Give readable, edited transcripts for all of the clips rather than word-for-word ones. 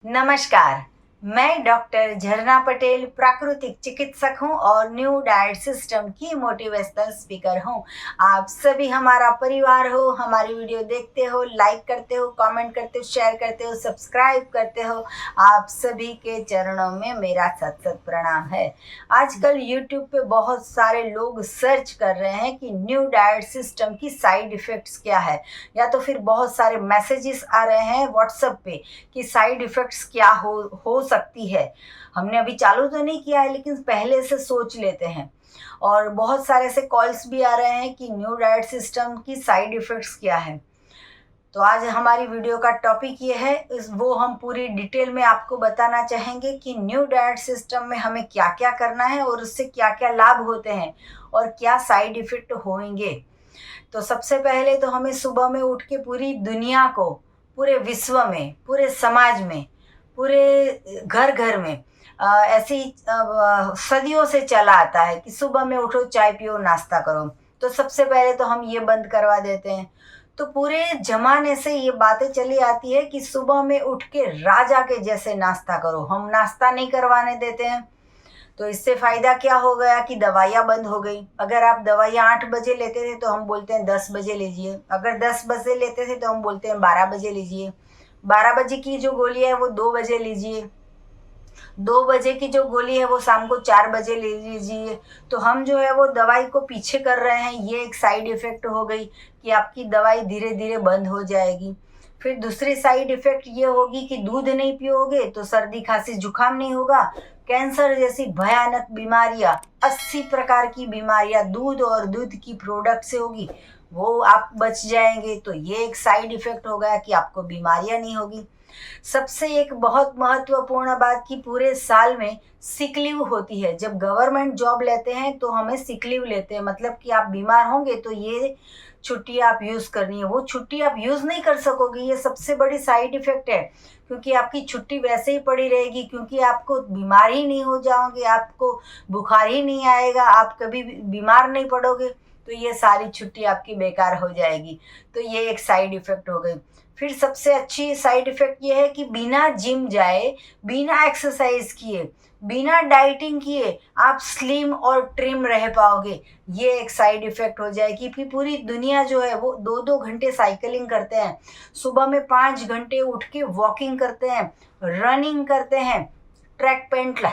नमस्कार। मैं डॉक्टर झरना पटेल प्राकृतिक चिकित्सक हूं और न्यू डाइट सिस्टम की मोटिवेशनल स्पीकर हूं। आप सभी हमारा परिवार हो, हमारी वीडियो देखते हो, लाइक करते हो, कमेंट करते हो, शेयर करते हो, सब्सक्राइब करते हो। आप सभी के चरणों में मेरा सत सत प्रणाम है। आजकल यूट्यूब पे बहुत सारे लोग सर्च कर रहे हैं कि न्यू डाइट सिस्टम की साइड इफ़ेक्ट्स क्या है, या तो फिर बहुत सारे मैसेजेस आ रहे हैं व्हाट्सएप पे कि साइड इफ़ेक्ट्स क्या हो सकती है। हमने अभी चालू तो नहीं किया है, लेकिन पहले से सोच लेते हैं। और बहुत सारे ऐसे कॉल्स भी आ रहे हैं कि न्यू डाइट सिस्टम की साइड इफ़ेक्ट्स क्या है। तो आज हमारी वीडियो का टॉपिक ये है, वो हम पूरी डिटेल में आपको बताना चाहेंगे कि न्यू डाइट सिस्टम में हमें क्या क्या करना है और उससे क्या क्या लाभ होते हैं और क्या साइड इफ़ेक्ट होंगे। तो सबसे पहले तो हमें सुबह में उठ के पूरी दुनिया को, पूरे विश्व में, पूरे समाज में, पूरे घर घर में ऐसे ही सदियों से चला आता है कि सुबह में उठो, चाय पियो, नाश्ता करो। तो सबसे पहले तो हम ये बंद करवा देते हैं। तो पूरे जमाने से ये बातें चली आती है कि सुबह में उठ के राजा के जैसे नाश्ता करो, हम नाश्ता नहीं करवाने देते हैं। तो इससे फ़ायदा क्या हो गया कि दवाइयाँ बंद हो गई। अगर आप दवाइयाँ 8 बजे लेते थे तो हम बोलते हैं 10 बजे लीजिए। अगर 10 बजे लेते थे तो हम बोलते हैं 12 बजे लीजिए। 12 बजे की जो गोली है वो 2 बजे लीजिए। 2 बजे की जो गोली है वो शाम को 4 बजे ले लीजिए। तो हम जो है वो दवाई को पीछे कर रहे हैं। ये एक साइड इफ़ेक्ट हो गई कि आपकी दवाई धीरे धीरे बंद हो जाएगी। फिर दूसरी साइड इफ़ेक्ट ये होगी कि दूध नहीं पियोगे तो सर्दी खांसी जुकाम नहीं होगा। कैंसर जैसी भयानक बीमारियां, 80 प्रकार की बीमारियां दूध और दूध की प्रोडक्ट से होगी, वो आप बच जाएंगे। तो ये एक साइड इफ़ेक्ट हो गया कि आपको बीमारियां नहीं होगी। सबसे एक बहुत महत्वपूर्ण बात कि पूरे साल में सिक लीव होती है। जब गवर्नमेंट जॉब लेते हैं तो हमें सिक लीव लेते हैं, मतलब कि आप बीमार होंगे तो ये छुट्टी आप यूज़ करनी है। वो छुट्टी आप यूज़ नहीं कर सकोगे, ये सबसे बड़ी साइड इफ़ेक्ट है। क्योंकि आपकी छुट्टी वैसे ही पड़ी रहेगी, क्योंकि आपको बीमार ही नहीं हो जाओगे, आपको बुखार ही नहीं आएगा, आप कभी बीमार नहीं पड़ोगे। तो ये सारी छुट्टी आपकी बेकार हो जाएगी। तो ये एक साइड इफ़ेक्ट हो गई। फिर सबसे अच्छी साइड इफ़ेक्ट ये है कि बिना जिम जाए, बिना एक्सरसाइज किए, बिना डाइटिंग किए आप स्लिम और ट्रिम रह पाओगे। ये एक साइड इफ़ेक्ट हो जाएगी। फिर पूरी दुनिया जो है वो 2-2 घंटे साइकिलिंग करते हैं, सुबह में 5 घंटे उठ के वॉकिंग करते हैं, रनिंग करते हैं, ट्रैक पैंट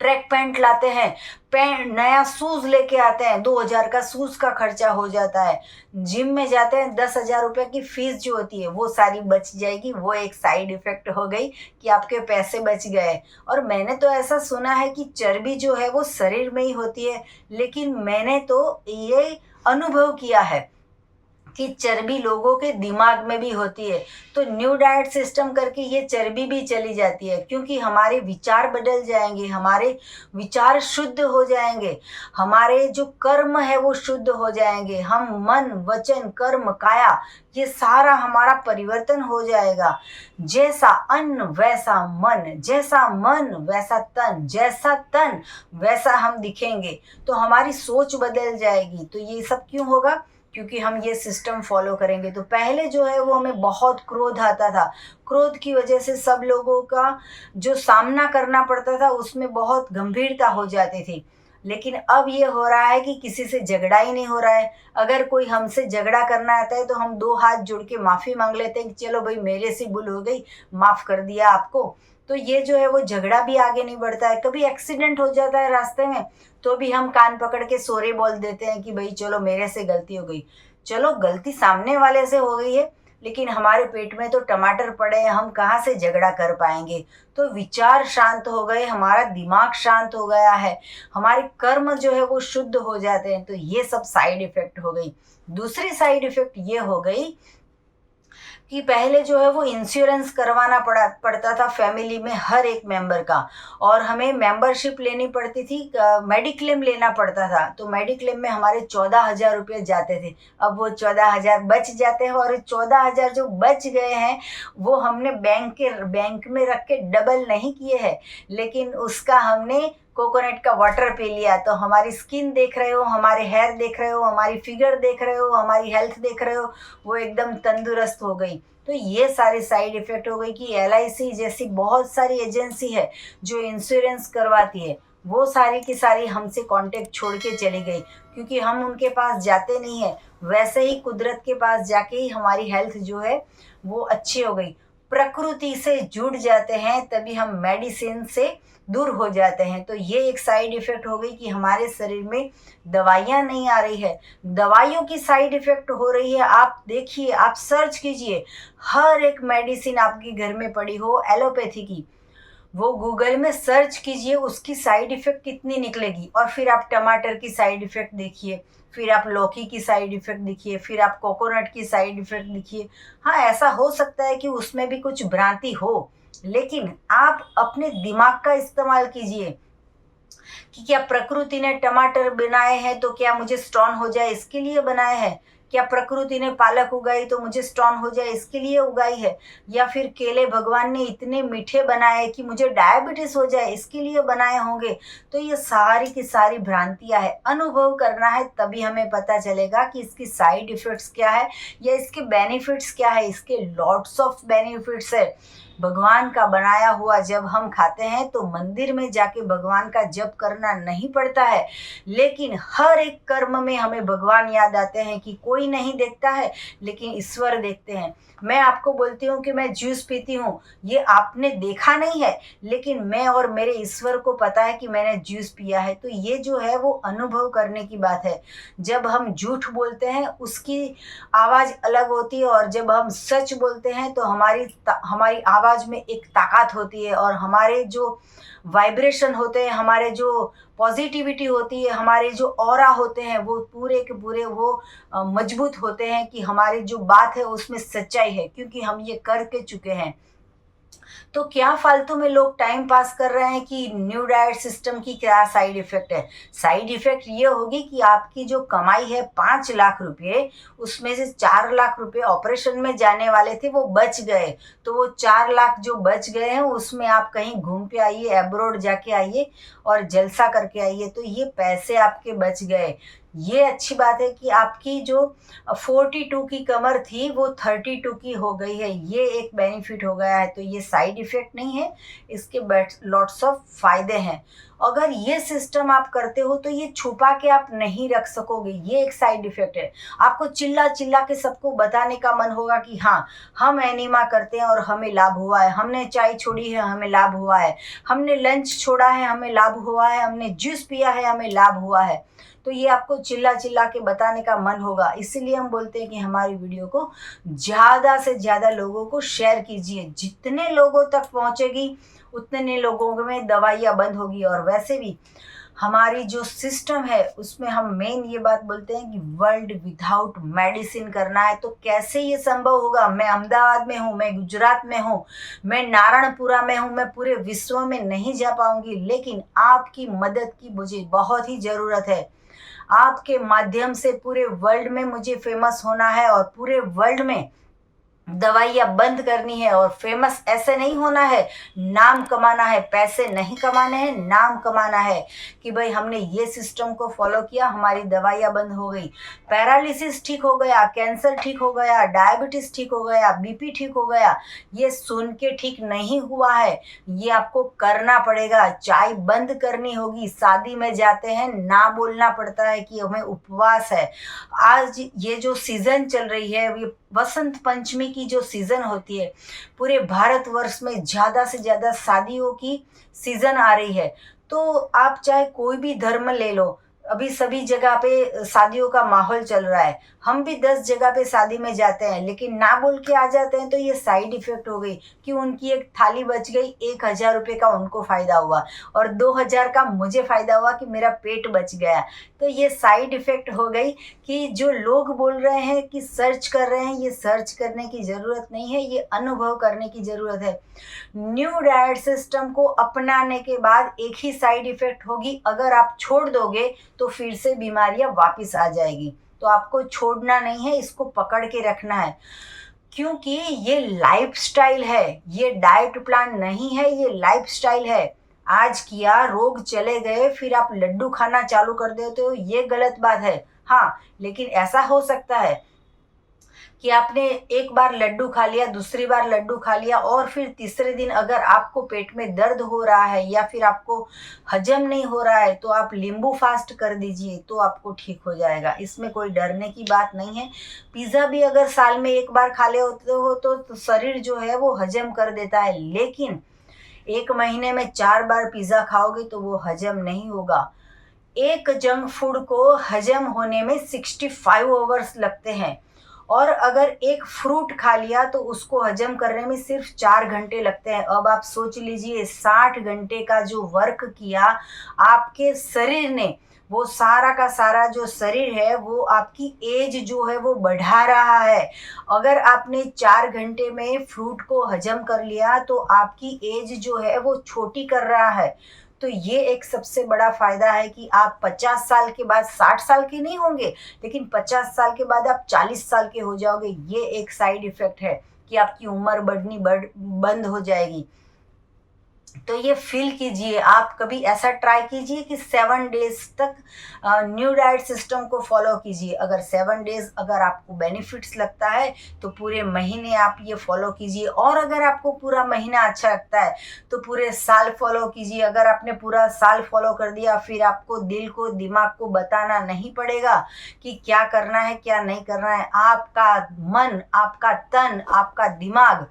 ट्रैक पैंट लाते हैं, पैंट नया शूज़ लेके आते हैं, 2000 का शूज़ का खर्चा हो जाता है। जिम में जाते हैं, 10,000 रुपये की फ़ीस जो होती है वो सारी बच जाएगी। वो एक साइड इफ़ेक्ट हो गई कि आपके पैसे बच गए। और मैंने तो ऐसा सुना है कि चर्बी जो है वो शरीर में ही होती है, लेकिन मैंने तो ये अनुभव किया है कि चर्बी लोगों के दिमाग में भी होती है। तो न्यू डाइट सिस्टम करके ये चर्बी भी चली जाती है, क्योंकि हमारे विचार बदल जाएंगे, हमारे विचार शुद्ध हो जाएंगे, हमारे जो कर्म है वो शुद्ध हो जाएंगे। हम मन, वचन, कर्म, काया, ये सारा हमारा परिवर्तन हो जाएगा। जैसा अन्न वैसा मन, जैसा मन वैसा तन, जैसा तन वैसा हम दिखेंगे। तो हमारी सोच बदल जाएगी। तो ये सब क्यों होगा? क्योंकि हम ये सिस्टम फॉलो करेंगे। तो पहले जो है वो हमें बहुत क्रोध आता था। क्रोध की वजह से सब लोगों का जो सामना करना पड़ता था उसमें बहुत गंभीरता हो जाती थी। लेकिन अब ये हो रहा है कि किसी से झगड़ा ही नहीं हो रहा है। अगर कोई हमसे झगड़ा करना आता है तो हम 2 हाथ जोड़ के माफ़ी मांग लेते हैं कि चलो भाई मेरे से भूल हो गई, माफ़ कर दिया आपको। तो ये जो है वो झगड़ा भी आगे नहीं बढ़ता है। कभी एक्सीडेंट हो जाता है रास्ते में तो भी हम कान पकड़ के सॉरी बोल देते हैं कि भाई चलो मेरे से गलती हो गई। चलो गलती सामने वाले से हो गई है, लेकिन हमारे पेट में तो टमाटर पड़े हैं, हम कहाँ से झगड़ा कर पाएंगे। तो विचार शांत हो गए, हमारा दिमाग शांत हो गया है, हमारे कर्म जो है वो शुद्ध हो जाते हैं। तो ये सब साइड इफ़ेक्ट हो गई। दूसरी साइड इफ़ेक्ट ये हो गई कि पहले जो है वो इंश्योरेंस करवाना पड़ता था फैमिली में हर एक मेंबर का, और हमें मेंबरशिप लेनी पड़ती थी, मेडिक्लेम लेना पड़ता था। तो मेडिक्लेम में हमारे 14,000 रुपये जाते थे। अब वो 14,000 बच जाते हैं, और 14,000 जो बच गए हैं वो हमने बैंक में रख के डबल नहीं किए हैं, लेकिन उसका हमने कोकोनट का वाटर पी लिया। तो हमारी स्किन देख रहे हो, हमारे हेयर देख रहे हो, हमारी फिगर देख रहे हो, हमारी हेल्थ देख रहे हो, वो एकदम तंदुरुस्त हो गई। तो ये सारे साइड इफ़ेक्ट हो गई कि LIC जैसी बहुत सारी एजेंसी है जो इंश्योरेंस करवाती है, वो सारी की सारी हमसे कांटेक्ट छोड़ के चली गई, क्योंकि हम उनके पास जाते नहीं हैं। वैसे ही कुदरत के पास जाके ही हमारी हेल्थ जो है वो अच्छी हो गई। प्रकृति से जुड़ जाते हैं तभी हम मेडिसिन से दूर हो जाते हैं। तो ये एक साइड इफ़ेक्ट हो गई कि हमारे शरीर में दवाइयाँ नहीं आ रही है, दवाइयों की साइड इफ़ेक्ट हो रही है। आप देखिए, आप सर्च कीजिए, हर एक मेडिसिन आपके घर में पड़ी हो एलोपैथी की, वो गूगल में सर्च कीजिए, उसकी साइड इफ़ेक्ट कितनी निकलेगी। और फिर आप टमाटर की साइड इफ़ेक्ट देखिए, फिर आप लौकी की साइड इफ़ेक्ट देखिए, फिर आप कोकोनट की साइड इफ़ेक्ट देखिए। हाँ, ऐसा हो सकता है कि उसमें भी कुछ भ्रांति हो, लेकिन आप अपने दिमाग का इस्तेमाल कीजिए कि क्या प्रकृति ने टमाटर बनाए हैं तो क्या मुझे स्टोन हो जाए इसके लिए बनाए हैं? क्या प्रकृति ने पालक उगाई तो मुझे स्टोन हो जाए इसके लिए उगाई है? या फिर केले भगवान ने इतने मीठे बनाए कि मुझे डायबिटीज हो जाए इसके लिए बनाए होंगे? तो ये सारी की सारी भ्रांतियां है। अनुभव करना है तभी हमें पता चलेगा कि इसकी साइड इफेक्ट्स क्या है या इसके बेनिफिट्स क्या है। इसके लॉट्स ऑफ बेनिफिट्स है। भगवान का बनाया हुआ जब हम खाते हैं तो मंदिर में जाके भगवान का जप करना नहीं पड़ता है, लेकिन हर एक कर्म में हमें भगवान याद आते हैं कि कोई नहीं देखता है लेकिन ईश्वर देखते हैं। मैं आपको बोलती हूँ कि मैं जूस पीती हूँ, ये आपने देखा नहीं है, लेकिन मैं और मेरे ईश्वर को पता है कि मैंने जूस पिया है। तो ये जो है वो अनुभव करने की बात है। जब हम झूठ बोलते हैं उसकी आवाज़ अलग होती है, और जब हम सच बोलते हैं तो हमारी आवाज़ में एक ताकत होती है, और हमारे जो वाइब्रेशन होते हैं, हमारे जो पॉजिटिविटी होती है, हमारे जो ऑरा होते हैं वो पूरे के पूरे वो मजबूत होते हैं कि हमारी जो बात है उसमें सच्चाई है, क्योंकि हम ये कर के चुके हैं। तो क्या फालतू में लोग टाइम पास कर रहे हैं कि न्यू डाइट सिस्टम की क्या साइड इफेक्ट है? साइड इफेक्ट ये होगी कि आपकी जो कमाई है 5 लाख रुपए, उसमें से 4 लाख रुपए ऑपरेशन में जाने वाले थे, वो बच गए। तो वो 4 लाख जो बच गए हैं उसमें आप कहीं घूम के आइए, अब्रॉड जाके आइए और जलसा करके आइए, तो ये पैसे आपके बच गए। ये अच्छी बात है कि आपकी जो 42 की कमर थी वो 32 की हो गई है, ये एक बेनिफिट हो गया है। तो ये साइड इफेक्ट नहीं है, इसके लॉट्स ऑफ फायदे हैं। अगर ये सिस्टम आप करते हो तो ये छुपा के आप नहीं रख सकोगे, ये एक साइड इफेक्ट है। आपको चिल्ला चिल्ला के सबको बताने का मन होगा कि हाँ, हम एनिमा करते हैं और हमें लाभ हुआ है, हमने चाय छोड़ी है हमें लाभ हुआ है, हमने लंच छोड़ा है हमें लाभ हुआ है, हमने जूस पिया है हमें लाभ हुआ है। तो ये आपको चिल्ला चिल्ला के बताने का मन होगा, इसीलिए हम बोलते हैं कि हमारी वीडियो को ज़्यादा से ज़्यादा लोगों को शेयर कीजिए। जितने लोगों तक पहुँचेगी उतने लोगों में दवाइयाँ बंद होगी। और वैसे भी हमारी जो सिस्टम है उसमें हम मेन ये बात बोलते हैं कि वर्ल्ड विदाउट मेडिसिन करना है। तो कैसे ये संभव होगा? मैं अहमदाबाद में हूँ, मैं गुजरात में हूँ, मैं नारायणपुरा में हूँ, मैं पूरे विश्व में नहीं जा पाऊंगी, लेकिन आपकी मदद की मुझे बहुत ही ज़रूरत है। आपके माध्यम से पूरे वर्ल्ड में मुझे फेमस होना है, और पूरे वर्ल्ड में दवाइयाँ बंद करनी है। और फेमस ऐसे नहीं होना है, नाम कमाना है, पैसे नहीं कमाने हैं, नाम कमाना है कि भाई हमने ये सिस्टम को फॉलो किया, हमारी दवाइयाँ बंद हो गई, पैरालिसिस ठीक हो गया, कैंसर ठीक हो गया, डायबिटीज ठीक हो गया, बीपी ठीक हो गया। ये सुन के ठीक नहीं हुआ है, ये आपको करना पड़ेगा। चाय बंद करनी होगी, शादी में जाते हैं ना बोलना पड़ता है कि हमें उपवास है। आज ये जो सीजन चल रही है, ये वसंत पंचमी की जो सीज़न होती है, पूरे भारतवर्ष में ज़्यादा से ज़्यादा शादियों की सीज़न आ रही है। तो आप चाहे कोई भी धर्म ले लो, अभी सभी जगह पे शादियों का माहौल चल रहा है। हम भी 10 जगह पे शादी में जाते हैं लेकिन ना बोल के आ जाते हैं, तो ये साइड इफ़ेक्ट हो गई कि उनकी एक थाली बच गई, 1000 रुपये का उनको फ़ायदा हुआ और 2000 का मुझे फ़ायदा हुआ कि मेरा पेट बच गया। तो ये साइड इफ़ेक्ट हो गई कि जो लोग बोल रहे हैं कि सर्च कर रहे हैं, ये सर्च करने की ज़रूरत नहीं है, ये अनुभव करने की ज़रूरत है। न्यू डाइट सिस्टम को अपनाने के बाद एक ही साइड इफ़ेक्ट होगी, अगर आप छोड़ दोगे तो फिर से बीमारियां वापस आ जाएगी। तो आपको छोड़ना नहीं है, इसको पकड़ के रखना है, क्योंकि ये लाइफस्टाइल है, ये डाइट प्लान नहीं है, ये लाइफस्टाइल है। आज किया, रोग चले गए, फिर आप लड्डू खाना चालू कर देते हो, ये गलत बात है। हाँ, लेकिन ऐसा हो सकता है कि आपने एक बार लड्डू खा लिया, दूसरी बार लड्डू खा लिया और फिर तीसरे दिन अगर आपको पेट में दर्द हो रहा है या फिर आपको हजम नहीं हो रहा है तो आप नींबू फास्ट कर दीजिए, तो आपको ठीक हो जाएगा। इसमें कोई डरने की बात नहीं है। पिज़्ज़ा भी अगर साल में एक बार खा ले होते हो तो शरीर जो है वो हजम कर देता है, लेकिन एक महीने में 4 बार पिज़्ज़ा खाओगे तो वो हजम नहीं होगा। एक जंक फूड को हजम होने में 65 आवर्स लगते हैं और अगर एक फ्रूट खा लिया तो उसको हजम करने में सिर्फ 4 घंटे लगते हैं। अब आप सोच लीजिए 60 घंटे का जो वर्क किया आपके शरीर ने, वो सारा का सारा जो शरीर है वो आपकी एज जो है वो बढ़ा रहा है। अगर आपने 4 घंटे में फ्रूट को हजम कर लिया तो आपकी एज जो है वो छोटी कर रहा है। तो ये एक सबसे बड़ा फ़ायदा है कि आप 50 साल के बाद 60 साल के नहीं होंगे, लेकिन 50 साल के बाद आप 40 साल के हो जाओगे। ये एक साइड इफ़ेक्ट है कि आपकी उम्र बढ़नी बंद हो जाएगी। तो ये फील कीजिए, आप कभी ऐसा ट्राई कीजिए कि 7 डेज तक न्यू डाइट सिस्टम को फॉलो कीजिए। अगर 7 डेज अगर आपको बेनिफिट्स लगता है तो पूरे महीने आप ये फॉलो कीजिए, और अगर आपको पूरा महीना अच्छा लगता है तो पूरे साल फॉलो कीजिए। अगर आपने पूरा साल फॉलो कर दिया फिर आपको दिल को दिमाग को बताना नहीं पड़ेगा कि क्या करना है क्या नहीं करना है। आपका मन, आपका तन, आपका दिमाग,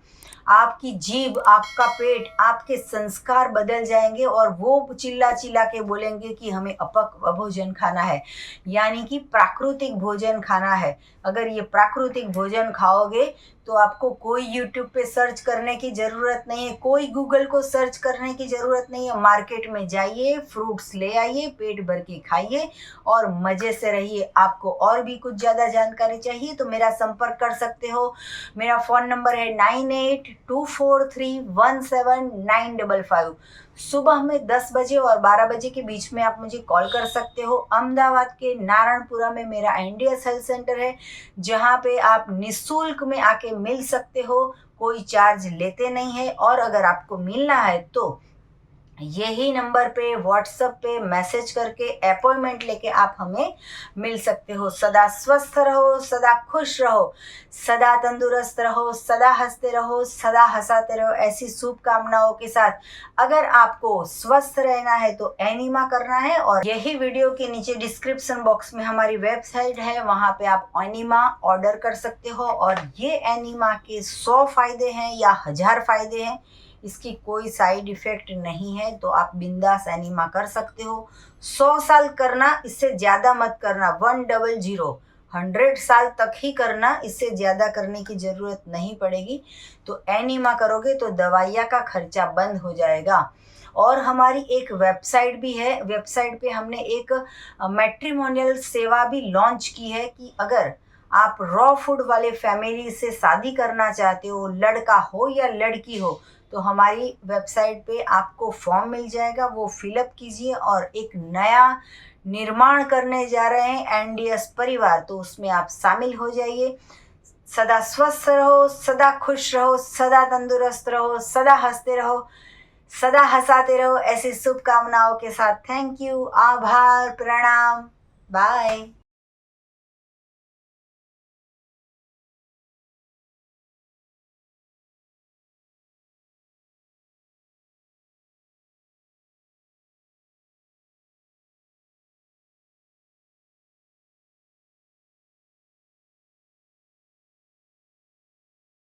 आपकी जीभ, आपका पेट, आपके संस्कार बदल जाएंगे और वो चिल्ला चिल्ला के बोलेंगे कि हमें अपक भोजन खाना है, यानी कि प्राकृतिक भोजन खाना है। अगर ये प्राकृतिक भोजन खाओगे तो आपको कोई यूट्यूब पे सर्च करने की ज़रूरत नहीं है, कोई गूगल को सर्च करने की ज़रूरत नहीं है। मार्केट में जाइए, फ्रूट्स ले आइए, पेट भर के खाइए और मज़े से रहिए। आपको और भी कुछ ज़्यादा जानकारी चाहिए तो मेरा संपर्क कर सकते हो। मेरा फ़ोन नंबर है 9824317955। सुबह में 10 बजे और 12 बजे के बीच में आप मुझे कॉल कर सकते हो। अहमदाबाद के नारायणपुरा में मेरा एनडीएस हेल्थ सेंटर है, जहाँ पे आप निःशुल्क में आके मिल सकते हो, कोई चार्ज लेते नहीं है। और अगर आपको मिलना है तो यही नंबर पे व्हाट्सएप पे मैसेज करके अपॉइंटमेंट लेके आप हमें मिल सकते हो। सदा स्वस्थ रहो, सदा खुश रहो, सदा तंदुरुस्त रहो, सदा हंसते रहो, सदा हंसाते रहो, ऐसी शुभकामनाओं के साथ। अगर आपको स्वस्थ रहना है तो एनिमा करना है, और यही वीडियो के नीचे डिस्क्रिप्शन बॉक्स में हमारी वेबसाइट है, वहाँ पे आप एनिमा ऑर्डर कर सकते हो। और ये एनिमा के 100 फ़ायदे हैं या 1000 फ़ायदे हैं, इसकी कोई साइड इफ़ेक्ट नहीं है, तो आप बिंदास एनिमा कर सकते हो। 100 साल करना, इससे ज़्यादा मत करना। 100 100 साल तक ही करना, इससे ज़्यादा करने की ज़रूरत नहीं पड़ेगी। तो एनिमा करोगे तो दवाइयाँ का खर्चा बंद हो जाएगा। और हमारी एक वेबसाइट भी है, वेबसाइट पे हमने एक मैट्रिमोनियल सेवा भी लॉन्च की है कि अगर आप रॉ फूड वाले फैमिली से शादी करना चाहते हो, लड़का हो या लड़की हो, तो हमारी वेबसाइट पे आपको फॉर्म मिल जाएगा, वो फिलअप कीजिए और एक नया निर्माण करने जा रहे हैं एनडीएस परिवार, तो उसमें आप शामिल हो जाइए। सदा स्वस्थ रहो, सदा खुश रहो, सदा तंदुरुस्त रहो, सदा हंसते रहो, सदा हंसाते रहो, ऐसी शुभकामनाओं के साथ। थैंक यू, आभार, प्रणाम, बाय।